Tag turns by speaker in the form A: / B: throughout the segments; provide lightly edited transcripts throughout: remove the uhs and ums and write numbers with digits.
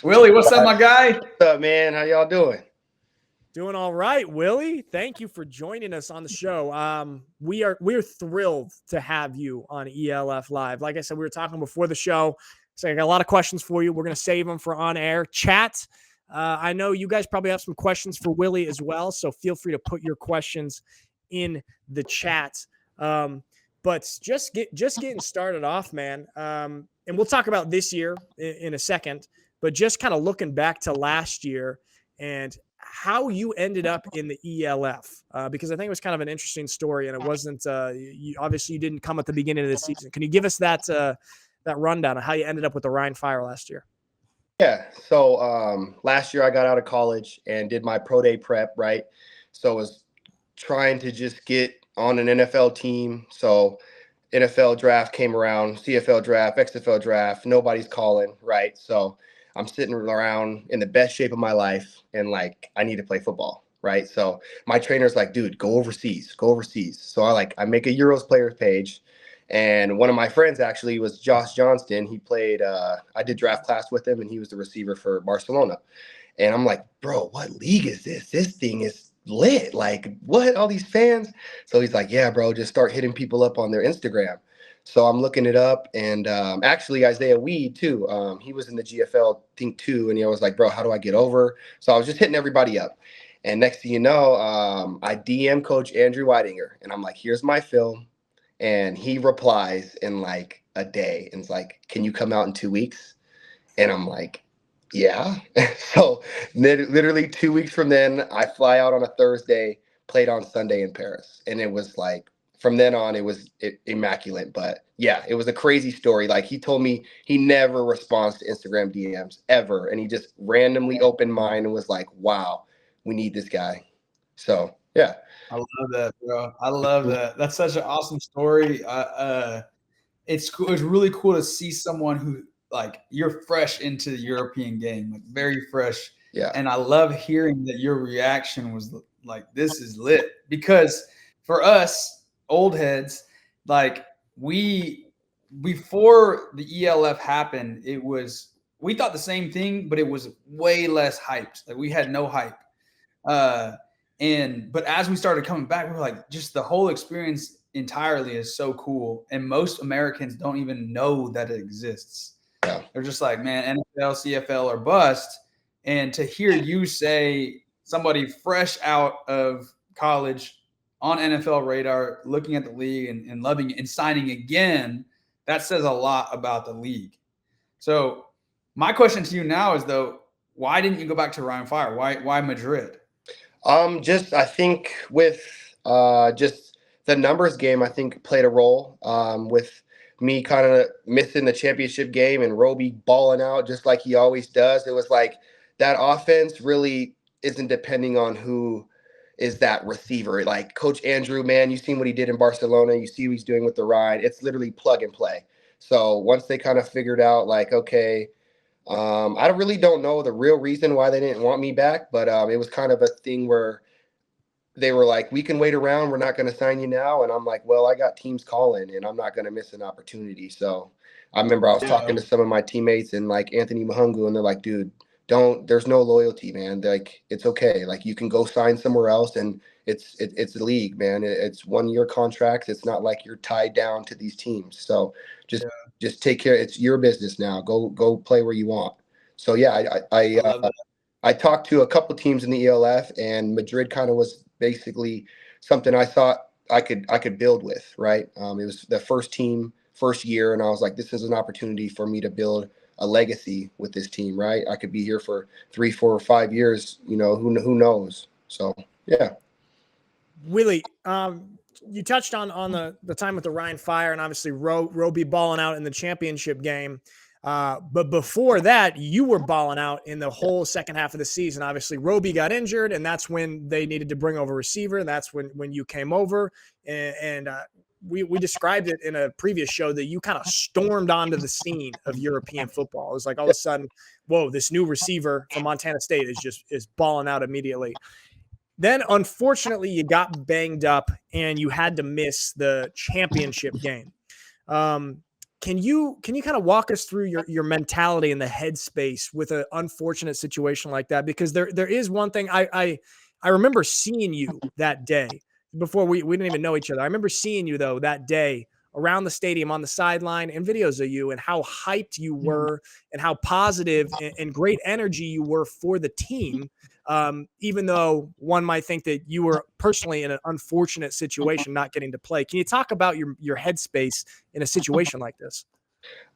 A: Willie, what's up, my guy?
B: What's up, man? How y'all doing?
C: Doing all right, Willie. Thank you for joining us on the show. We're thrilled to have you on ELF Live. Like I said, we were talking before the show, so I got a lot of questions for you. We're going to save them for on-air chat. I know you guys probably have some questions for Willie as well, so feel free to put your questions in the chat. But just getting started off, man. And we'll talk about this year in a second, but just kind of looking back to last year and how you ended up in the ELF, because I think it was kind of an interesting story, and it wasn't. Obviously, you didn't come at the beginning of the season. Can you give us that rundown of how you ended up with the Rhine Fire last year?
B: Yeah. So last year I got out of college and did my pro day prep, right? So I was trying to just get on an NFL team. So NFL draft came around, CFL draft, XFL draft. Nobody's calling, right? So I'm sitting around in the best shape of my life and like, I need to play football, right? So my trainer's like, dude, go overseas. So I make a Euros players page. And one of my friends actually was Josh Johnston. He played, I did draft class with him and he was the receiver for Barcelona. And I'm like, bro, what league is this? This thing is lit. Like, what? All these fans? So he's like, yeah, bro, just start hitting people up on their Instagram. So I'm looking it up, and actually Isaiah Weed too. He was in the GFL thing too, and he was like, "Bro, how do I get over?" So I was just hitting everybody up, and next thing you know, I DM Coach Andrew Weidinger, and I'm like, "Here's my film," and he replies in like a day, and it's like, "Can you come out in 2 weeks?" And I'm like, "Yeah." So literally 2 weeks from then, I fly out on a Thursday, played on Sunday in Paris, and it was like. From then on, it was immaculate. But yeah, it was a crazy story. Like he told me he never responds to Instagram DMs ever. And he just randomly opened mine and was like, wow, we need this guy. So yeah.
A: I love that, bro. I love that. That's such an awesome story. It's cool. It's really cool to see someone who like you're fresh into the European game, like very fresh.
B: Yeah.
A: And I love hearing that your reaction was like, this is lit. Because for us, old heads, like before the ELF happened, we thought the same thing, but it was way less hyped. Like we had no hype. But as we started coming back, we were like, just the whole experience entirely is so cool. And most Americans don't even know that it exists.
B: Yeah.
A: They're just like, man, NFL, CFL or bust. And to hear you say somebody fresh out of college on NFL radar, looking at the league and loving it and signing again, that says a lot about the league. So my question to you now is, though, why didn't you go back to Rhine Fire? Why Madrid?
B: I think with just the numbers game, I think played a role with me kind of missing the championship game and Roby balling out just like he always does. It was like that offense really isn't depending on who is that receiver. Like Coach Andrew, man, you've seen what he did in Barcelona. You see what he's doing with the Rhine. It's literally plug and play. So once they kind of figured out like, okay, I really don't know the real reason why they didn't want me back, but it was kind of a thing where they were like, we can wait around. We're not going to sign you now. And I'm like, well, I got teams calling and I'm not going to miss an opportunity. So I remember I was talking to some of my teammates and like Anthony Mahungu, and they're like, dude, there's no loyalty, man. Like, it's okay. Like you can go sign somewhere else and it's the league, man. It's 1 year contracts. It's not like you're tied down to these teams. So just take care. It's your business now. Go play where you want. So yeah, I talked to a couple teams in the ELF, and Madrid kind of was basically something I thought I could build with, right? It was the first year, and I was like, this is an opportunity for me to build a legacy with this team, right? I could be here for 3, 4, or 5 years, you know, who knows? So yeah.
C: Willie, you touched on the time with the Rhine Fire and obviously Roby balling out in the championship game. But before that, you were balling out in the whole second half of the season. Obviously, Roby got injured, and that's when they needed to bring over a receiver. That's when you came over, and we described it in a previous show that you kind of stormed onto the scene of European football. It was like all of a sudden, whoa, this new receiver from Montana State is balling out immediately. Then, unfortunately, you got banged up and you had to miss the championship game. Can can you kind of walk us through your mentality and the headspace with an unfortunate situation like that? Because there is one thing I remember seeing you that day before we didn't even know each other. I remember seeing you though that day around the stadium on the sideline and videos of you and how hyped you were and how positive and great energy you were for the team. Even though one might think that you were personally in an unfortunate situation, not getting to play. Can you talk about your headspace in a situation like this?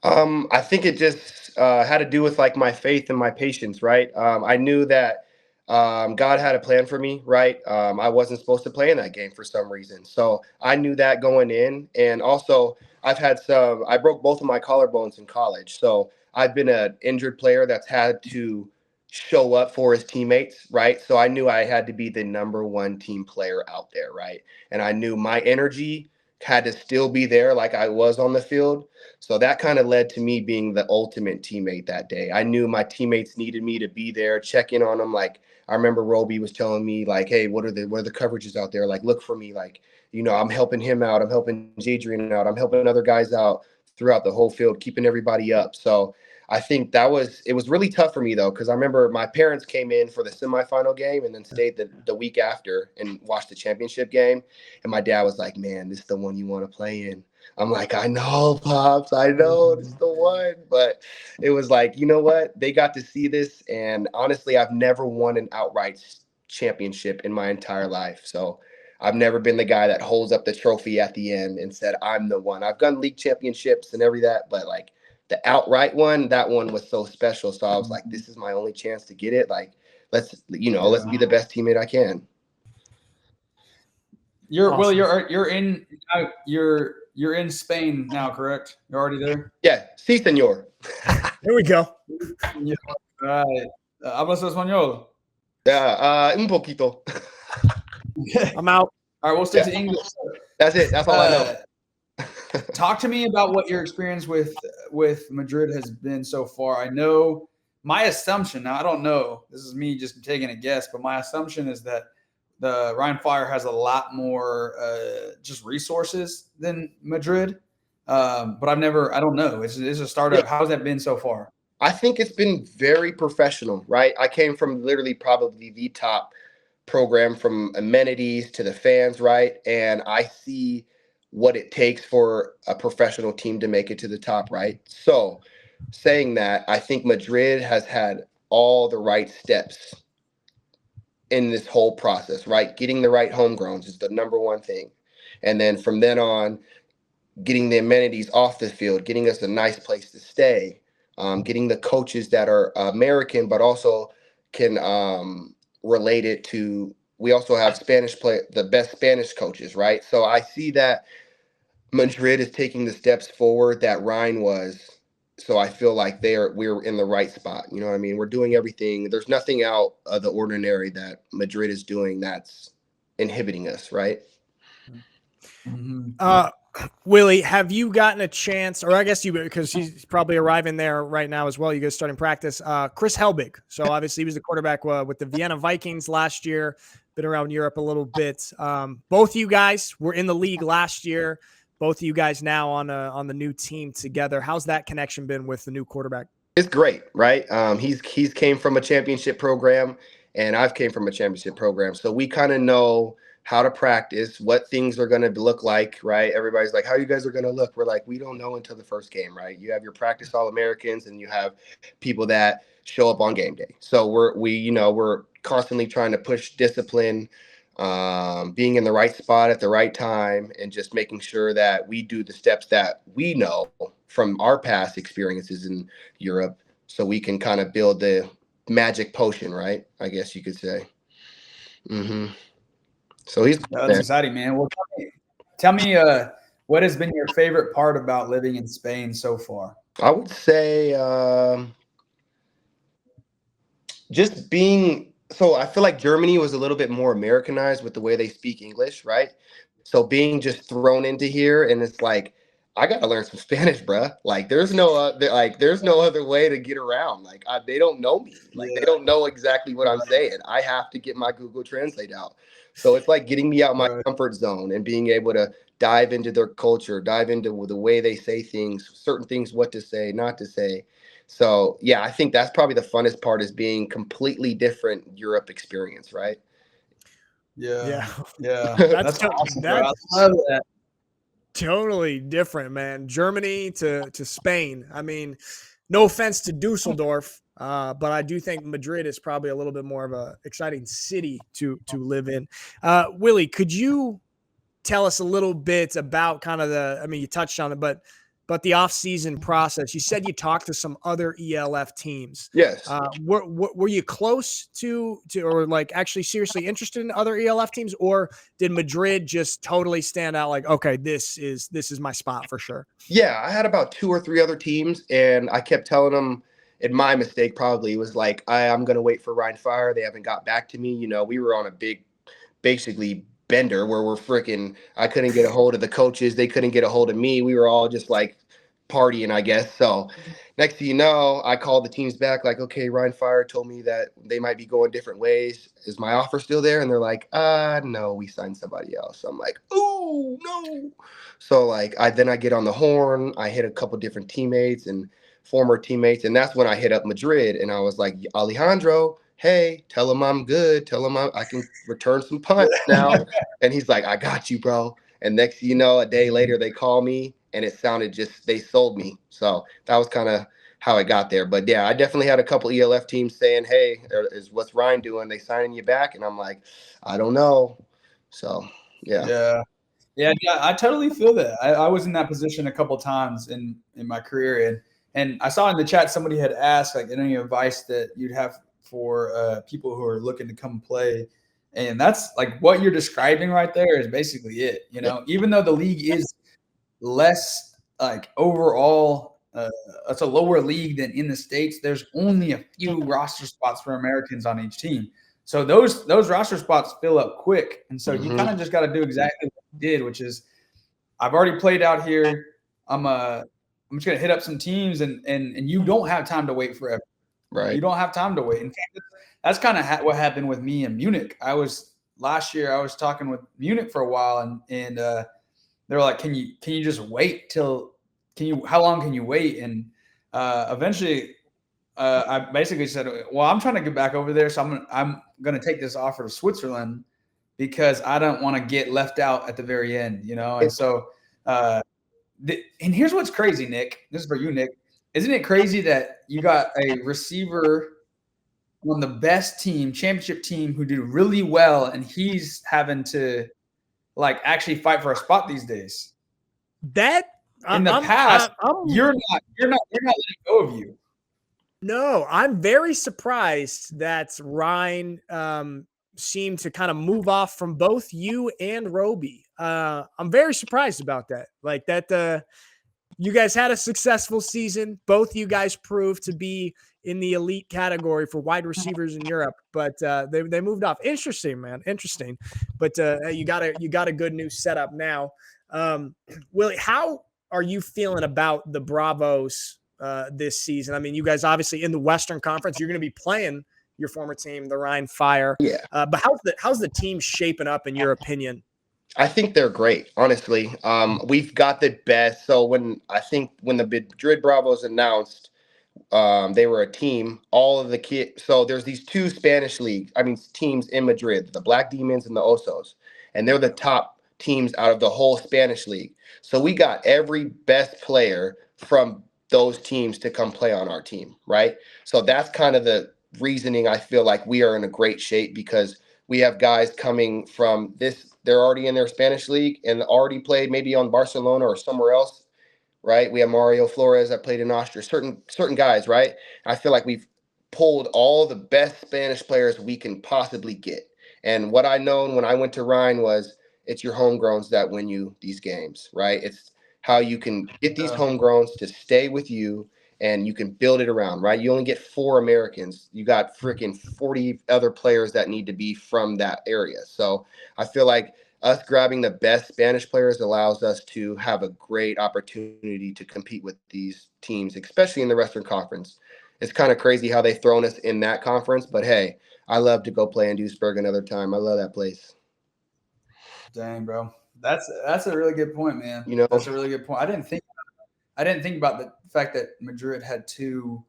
B: I think it just had to do with like my faith and my patience, right? I knew that God had a plan for me, right? I wasn't supposed to play in that game for some reason. So I knew that going in. And also, I broke both of my collarbones in college. So I've been an injured player that's had to show up for his teammates, right? So I knew I had to be the number one team player out there, right? And I knew my energy had to still be there like I was on the field. So that kind of led to me being the ultimate teammate that day. I knew my teammates needed me to be there, check in on them. Like I remember Roby was telling me like, hey, what are the coverages out there? Like, look for me. Like, I'm helping him out. I'm helping Jadrian out. I'm helping other guys out throughout the whole field, keeping everybody up. So I think it was really tough for me though, because I remember my parents came in for the semifinal game and then stayed the week after and watched the championship game. And my dad was like, man, this is the one you want to play in. I'm like, I know, Pops, I know this is the one. But it was like, you know what? They got to see this. And honestly, I've never won an outright championship in my entire life. So I've never been the guy that holds up the trophy at the end and said, I'm the one. I've done league championships and that, but like the outright one, that one was so special. So I was like, this is my only chance to get it. Like, let's be the best teammate I can.
A: Willie, you're in Spain now, correct? You're already there?
B: Yeah, sí, señor.
C: There we go.
A: Right. ¿Hablas español?
B: Yeah, un poquito.
C: I'm out.
A: All right, we'll stick to English.
B: That's it. That's all I know.
A: Talk to me about what your experience with Madrid has been so far. I know my assumption, now I don't know, this is me just taking a guess, but my assumption is that the Rhein Fire has a lot more just resources than Madrid. But I don't know. It's a startup. Yeah. How has that been so far?
B: I think it's been very professional, right? I came from literally probably the top program, from amenities to the fans, right? And I see what it takes for a professional team to make it to the top, right? So saying that, I think Madrid has had all the right steps in this whole process, right? Getting the right homegrowns is the number one thing. And then from then on, getting the amenities off the field, getting us a nice place to stay, getting the coaches that are American, but also can relate it to, we also have the best Spanish coaches, right? So I see that Madrid is taking the steps forward that Rhein was. So I feel like we're in the right spot. You know what I mean? We're doing everything. There's nothing out of the ordinary that Madrid is doing that's inhibiting us, right?
C: Mm-hmm. Willie, have you gotten a chance, or I guess because he's probably arriving there right now as well, you guys starting practice, Chris Hellig. So obviously he was the quarterback with the Vienna Vikings last year, been around Europe a little bit. Both of you guys were in the league last year. Both of you guys now on the new team together. How's that connection been with the new quarterback?
B: It's great, right? He's came from a championship program, and I've came from a championship program. So we kind of know how to practice, what things are going to look like, right? Everybody's like, how you guys are going to look? We're like, we don't know until the first game, right? You have your practice All-Americans, and you have people that show up on game day. So we're constantly trying to push discipline, being in the right spot at the right time, and just making sure that we do the steps that we know from our past experiences in Europe, so we can kind of build the magic potion, right? I guess you could say. Mm-hmm. So
A: that's exciting, man. Well, tell me what has been your favorite part about living in Spain so far?
B: I would say just being. So I feel like Germany was a little bit more Americanized with the way they speak English, right? So being just thrown into here, and it's like, I got to learn some Spanish, bruh. Like there's no other way to get around. Like they don't know me. Like they don't know exactly what I'm saying. I have to get my Google Translate out. So it's like getting me out my comfort zone and being able to dive into their culture, dive into the way they say things, certain things, what to say, not to say. So yeah, I think that's probably the funnest part, is being completely different Europe experience, right?
A: Yeah.
C: Yeah.
A: Yeah.
C: That's
A: That's awesome, bro. I
C: that's
A: love that.
C: totally different, man. Germany to Spain. I mean, no offense to Dusseldorf, but I do think Madrid is probably a little bit more of a exciting city to live in. Willie, could you tell us a little bit about kind of the, I mean, you touched on it, but the off-season process? You said you talked to some other ELF teams.
B: Yes.
C: Were you close to, or like actually seriously interested in other ELF teams, or did Madrid just totally stand out? Like, okay, this is my spot for sure.
B: Yeah, I had about 2 or 3 other teams, and I kept telling them, and my mistake probably was like, I'm going to wait for Rhine Fire. They haven't got back to me. You know, we were on a big, basically bender where I couldn't get a hold of the coaches. They couldn't get a hold of me. We were all just like partying, I guess. So next thing you know, I called the teams back like, okay, Rhine Fire told me that they might be going different ways. Is my offer still there? And they're like, no, we signed somebody else. So I'm like, oh no. So like I get on the horn. I hit a couple different teammates and former teammates, and that's when I hit up Madrid, and I was like, Alejandro, hey, tell him I'm good. Tell him I can return some punts now. And he's like, I got you, bro. And next thing you know, a day later, they call me, and it sounded they sold me. So that was kind of how I got there. But yeah, I definitely had a couple ELF teams saying, hey, what's Ryan doing? They signing you back? And I'm like, I don't know. So yeah.
A: Yeah, I totally feel that. I was in that position a couple times in my career, and I saw in the chat somebody had asked like any advice that you'd have for people who are looking to come play, and that's like what you're describing right there is basically it. You know, even though the league is less like overall, it's a lower league than in the States. There's only a few roster spots for Americans on each team. So those roster spots fill up quick, and so you kind of just got to do exactly what you did, which is I've already played out here. I'm just gonna hit up some teams, and you don't have time to wait forever.
B: Right.
A: You don't have time to wait. In fact, that's kind of what happened with me in Munich. Last year I was talking with Munich for a while, and they're like, can you just wait how long can you wait? And eventually. I basically said, well, I'm trying to get back over there, so I'm going to take this offer to Switzerland because I don't want to get left out at the very end, you know? And so, and here's what's crazy, Nick. This is for you, Nick. Isn't it crazy that you got a receiver on the best team, championship team, who did really well, and he's having to like actually fight for a spot these days?
C: That
A: in the past, you're not letting go of you.
C: No, I'm very surprised that Ryan seemed to kind of move off from both you and Roby. I'm very surprised about that. Like that, you guys had a successful season. Both you guys proved to be in the elite category for wide receivers in Europe, but they moved off. Interesting, man. Interesting. But you got a good new setup now. Willie, how are you feeling about the Bravos this season? I mean, you guys obviously in the Western Conference, you're going to be playing your former team, the Rhine Fire.
B: Yeah.
C: But how's the team shaping up in your opinion?
B: I think they're great, honestly. We've got the best. So when the Madrid Bravos announced they were a team, all of the kids. So there's these two Spanish teams in Madrid, the Black Demons and the Osos, and they're the top teams out of the whole Spanish league. So we got every best player from those teams to come play on our team, right? So that's kind of the reasoning. I feel like we are in a great shape because we have guys coming from this. They're already in their Spanish league and already played maybe on Barcelona or somewhere else, right? We have Mario Flores that played in Austria, certain guys, right? I feel like we've pulled all the best Spanish players we can possibly get. And what I known when I went to Rhine was it's your homegrowns that win you these games, right? It's how you can get these homegrowns to stay with you and you can build it around, right? You only get 4 Americans. You got freaking 40 other players that need to be from that area. So I feel like us grabbing the best Spanish players allows us to have a great opportunity to compete with these teams, especially in the Western Conference. It's kind of crazy how they've thrown us in that conference, but hey, I love to go play in Duisburg another time. I love that place.
A: Dang, bro. That's a really good point, man.
B: You know,
A: That's a really good point. I didn't think about the fact that Madrid had two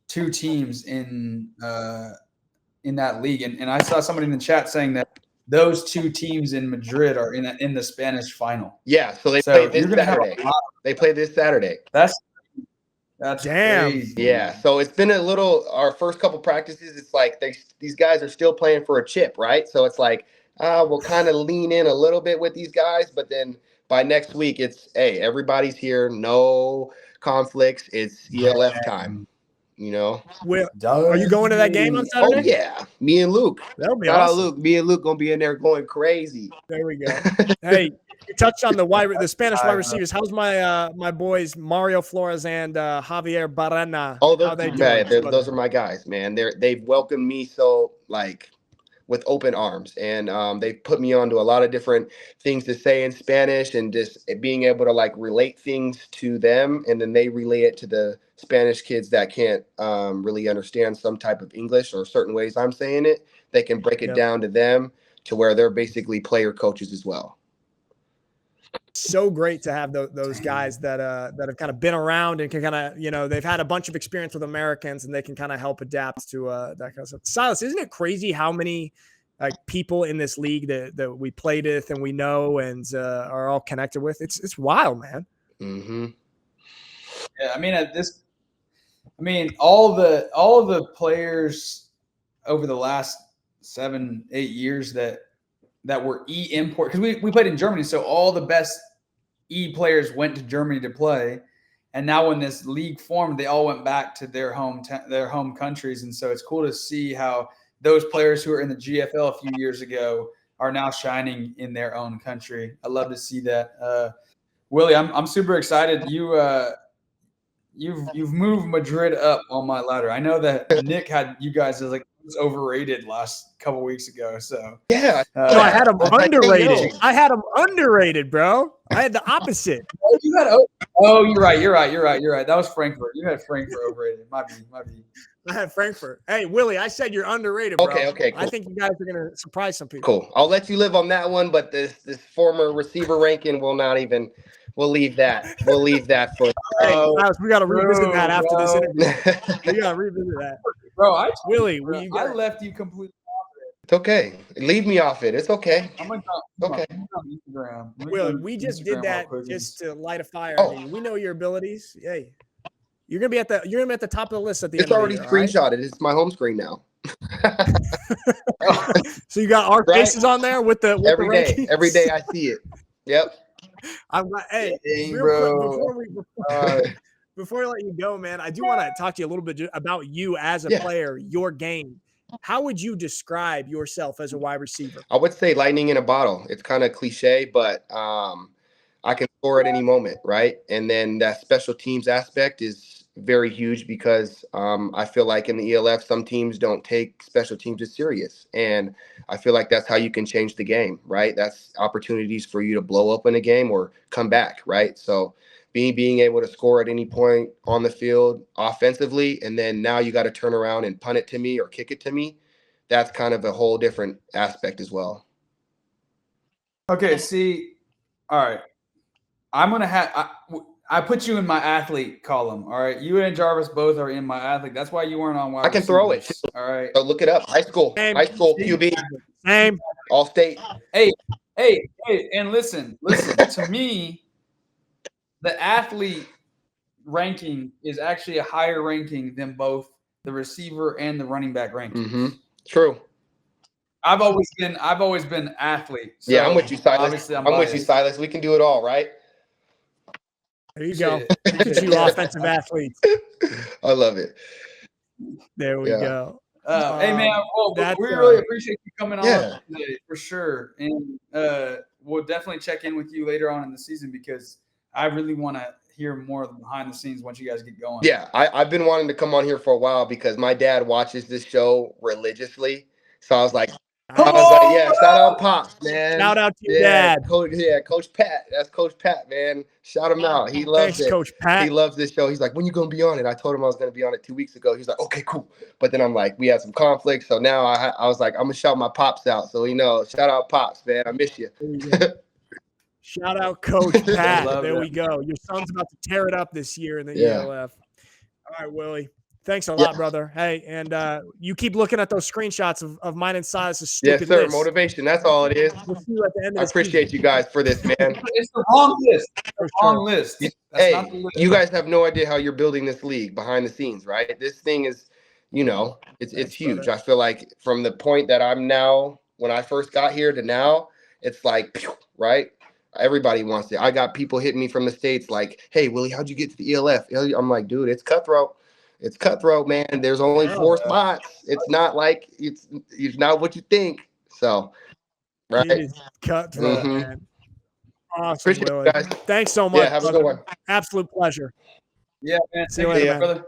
A: teams in that league, and I saw somebody in the chat saying that those two teams in Madrid are in the Spanish final.
B: Yeah, so they play this Saturday. They play this Saturday.
A: That's
C: damn
A: crazy.
B: Yeah, so it's been a little. Our first couple practices, it's like these guys are still playing for a chip, right? So it's like we'll kind of lean in a little bit with these guys, but then by next week, it's hey, everybody's here, no conflicts. It's ELF time. You know,
C: are you going to that game on Saturday?
B: Oh yeah, me and Luke.
C: That'll be
B: Shout out
C: awesome.
B: Luke. Me and Luke gonna be in there going crazy.
C: There we go. Hey, you touched on the Spanish wide receivers. How's my boys Mario Flores and Javier Barrena?
B: Oh, those are my guys, man. They've welcomed me so like with open arms, and they've put me onto a lot of different things to say in Spanish, and just being able to like relate things to them, and then they relay it to the Spanish kids that can't really understand some type of English or certain ways I'm saying it. They can break it down to them to where they're basically player coaches as well.
C: So great to have those guys that have kind of been around and can kind of, they've had a bunch of experience with Americans, and they can kind of help adapt to that kind of stuff. Silas, isn't it crazy how many like people in this league that we played with and we know and are all connected with? It's wild, man.
B: Mm-hmm.
A: Yeah, all the players over the last 7-8 years that were import, because we played in Germany, so all the best players went to Germany to play, and now when this league formed, they all went back to their home countries, and so it's cool to see how those players who were in the GFL a few years ago are now shining in their own country. I love to see that. Willie, I'm super excited. You've moved Madrid up on my ladder. I know that Nick had you guys as like overrated last couple weeks ago. So
B: yeah,
C: I had him underrated. I had him underrated, bro. I had the opposite.
A: You're right. That was Frankfurt. You had Frankfurt overrated. Might be.
C: I had Frankfurt. Hey, Willie, I said you're underrated, bro.
B: Okay, cool.
C: I think you guys are gonna surprise some people.
B: Cool. I'll let you live on that one, but this former receiver ranking will not even. We'll leave that. We'll leave that for.
C: Hey, we got to revisit that after this interview. We got to revisit that,
A: bro.
C: Willie,
A: I left you completely off it.
B: It's okay. Leave me off it. It's okay.
A: Okay.
C: Willie, we just did that just to light a fire. We know your abilities. Hey, you're gonna be at the top of the list at the end.
B: It's already
C: of the
B: screenshotted.
C: Right?
B: It's my home screen now.
C: So you got our faces on there with the
B: every day. Every day I see it. Yep.
C: I'm like, hey,
A: bro.
C: Before I let you go, man, I do want to talk to you a little bit about you as a player, your game. How would you describe yourself as a wide receiver?
B: I would say lightning in a bottle. It's kind of cliche, but I can score at any moment, right? And then that special teams aspect is very huge because I feel like in the ELF, some teams don't take special teams as serious. And I feel like that's how you can change the game, right? That's opportunities for you to blow up in a game or come back, right? So being able to score at any point on the field offensively, and then now you got to turn around and punt it to me or kick it to me. That's kind of a whole different aspect as well.
A: Okay, see, all right. I'm going to I put you in my athlete column, all right? You and Jarvis both are in my athlete. That's why you weren't on wide
B: I can throw it.
A: All right.
B: So look it up. High school QB.
C: Same.
B: All state.
A: Hey, and listen, to me, the athlete ranking is actually a higher ranking than both the receiver and the running back ranking.
B: Mm-hmm. True.
A: I've always been athlete. So
B: yeah, I'm with you, Silas.
A: Obviously, I'm
B: with you, Silas. We can do it all, right?
C: There you go. Look at you, offensive athletes.
B: I love it.
C: There we go.
A: Hey, man, we really appreciate you coming on today, for sure. And we'll definitely check in with you later on in the season because I really want to hear more of the behind the scenes once you guys get going.
B: Yeah, I've been wanting to come on here for a while because my dad watches this show religiously. So I was like, shout out Pops, man.
C: Shout out to your dad.
B: Coach Pat. That's Coach Pat, man. Shout him out. He loves it.
C: Coach Pat.
B: He loves this show. He's like, when you going to be on it? I told him I was going to be on it 2 weeks ago. He's like, okay, cool. But then I'm like, we had some conflict. So now I was like, I'm going to shout my Pops out. So, shout out Pops, man. I miss you.
C: Shout out Coach Pat.
A: love
C: There
A: that.
C: we go. Your son's about to tear it up this year in the
B: Yeah.
C: ELF. All right, Willie. Thanks a lot, brother. Hey, and you keep looking at those screenshots of mine and Silas's stupid
B: Yes, sir.
C: list.
B: Motivation. That's all it is.
C: We'll see you at the end of
B: I
C: the
B: appreciate you guys for this, man.
A: It's the wrong list.
C: For
A: Wrong
C: sure.
A: list. That's
B: Hey,
A: not the list.
B: you guys have no idea how you're building this league behind the scenes, right? This thing is, it's
C: Thanks,
B: huge.
C: brother.
B: I feel like from the point that I'm now, when I first got here to now, it's like, phew, right? Everybody wants it. I got people hitting me from the States like, hey, Willie, how'd you get to the ELF? I'm like, dude, it's cutthroat. It's cutthroat, man. There's only 4 spots. It's not like it's not what you think. So, right?
C: It is cutthroat,
B: Mhm.
C: man. Awesome,
B: Appreciate it,
C: Willie.
B: guys.
C: Thanks so much.
B: Yeah, have a
C: brother.
B: good one.
C: Absolute pleasure.
A: Yeah, man.
C: See you
A: Take
C: later,
A: care,
C: man.
A: brother.